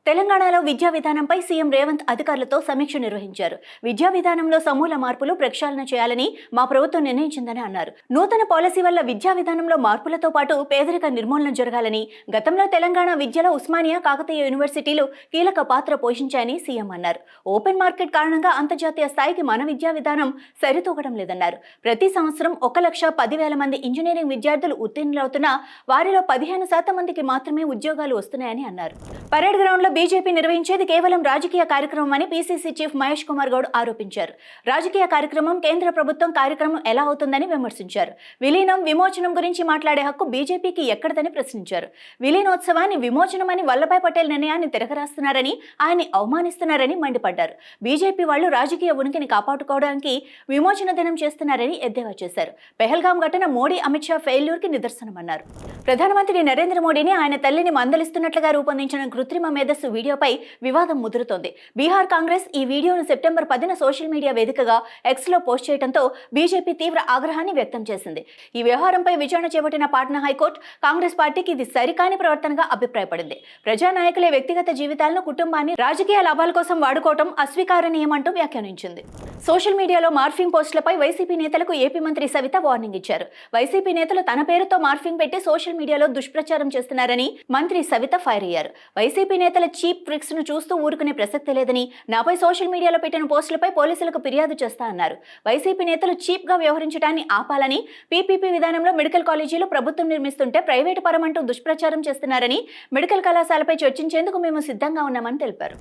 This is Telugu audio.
తెలంగాణలో విద్యా విధానంపై సీఎం రేవంత్ అధికారులతో సమీక్ష నిర్వహించారు. విద్యా విధానంలో సమూల మార్పులు ప్రక్షాళన చేయాలని మా ప్రభుత్వం నిర్ణయించిందని అన్నారు. నూతన పాలసీ వల్ల విద్యా విధానంలో మార్పులతో పాటు పేదరిక నిర్మూలన జరగాలని, గతంలో తెలంగాణ విద్యలో ఉస్మానియా, కాకతీయ యూనివర్సిటీలు కీలక పాత్ర పోషించాయని సీఎం అన్నారు. ఓపెన్ మార్కెట్ కారణంగా అంతర్జాతీయ స్థాయికి మన విద్యా విధానం సరితూగడం లేదన్నారు. ప్రతి సంవత్సరం 1,10,000 మంది ఇంజనీరింగ్ విద్యార్థులు ఉత్తీర్ణులవుతున్నా వారిలో 15% మందికి మాత్రమే ఉద్యోగాలు వస్తున్నాయని అన్నారు. పరేడ్ గ్రౌండ్ లో బీజేపీ నిర్వహించేది కేవలం రాజకీయ కార్యక్రమం అని పీసీసీ చీఫ్ మహేష్ కుమార్ గౌడ్ ఆరోపించారు. రాజకీయ కార్యక్రమం కేంద్ర ప్రభుత్వం కార్యక్రమం ఎలా అవుతుందని విమర్శించారు. విలీనం, విమోచనం గురించి మాట్లాడే హక్కు బీజేపీకి ఎక్కడదని ప్రశ్నించారు. విలీనోత్సవాన్ని విమోచనమని వల్లభాయ్ పటేల్ నిర్ణయాన్ని తిరగరాస్తున్నారని, ఆయన్ని అవమానిస్తున్నారని మండిపడ్డారు. బీజేపీ వాళ్లు రాజకీయ ఉనికిని కాపాడుకోవడానికి విమోచన దినం చేస్తున్నారని ఎద్దేవా చేశారు. పెహల్గాం ఘటన మోడీ, అమిత్ షా ఫెయిల్యూర్ కి నిదర్శనమన్నారు. ప్రధానమంత్రి నరేంద్ర మోడీని ఆయన తల్లిని మందలిస్తున్నట్లుగా రూపొందించిన కృత్రిమ మేధస్సు వీడియోపై వివాదం ముదురుతోంది. బీహార్ కాంగ్రెస్ ఈ వీడియోను సెప్టెంబర్ 10న సోషల్ మీడియా వేదికగా ఎక్స్లో పోస్ట్ చేయడంతో బీజేపీ తీవ్ర ఆగ్రహాన్ని వ్యక్తం చేసింది. ఈ వ్యవహారంపై విచారణ చేపట్టిన పాట్నా హైకోర్టు కాంగ్రెస్ పార్టీకి ఇది సరికాని ప్రవర్తనగా అభిప్రాయపడింది. ప్రజానాయకులే వ్యక్తిగత జీవితాలను, కుటుంబాన్ని రాజకీయ లాభాల కోసం వాడుకోవడం అస్వీకారనీయమంటూ వ్యాఖ్యానించింది. సోషల్ మీడియాలో మార్ఫింగ్ పోస్టులపై వైసీపీ నేతలకు ఏపీ మంత్రి సవిత వార్నింగ్ ఇచ్చారు. వైసీపీ నేతలు తన పేరుతో మార్ఫింగ్ పెట్టి సోషల్ మీడియాలో దుష్ప్రచారం చేస్తున్నారని మంత్రి సవిత ఫైర్ అయ్యారు. వైసీపీ నేతల చీప్ ట్రిక్స్ ను చూస్తూ ఊరుకునే ప్రసక్తి లేదని, నాపై సోషల్ మీడియాలో పెట్టిన పోస్టులపై పోలీసులకు ఫిర్యాదు చేస్తా అన్నారు. వైసీపీ నేతలు చీప్ గా వ్యవహరించడాన్ని ఆపాలని, పీపీపీ విధానంలో మెడికల్ కాలేజీలు ప్రభుత్వం నిర్మిస్తుంటే ప్రైవేటు పరమంటూ దుష్ప్రచారం చేస్తున్నారని, మెడికల్ కళాశాలపై చర్చించేందుకు మేము సిద్ధంగా ఉన్నామని తెలిపారు.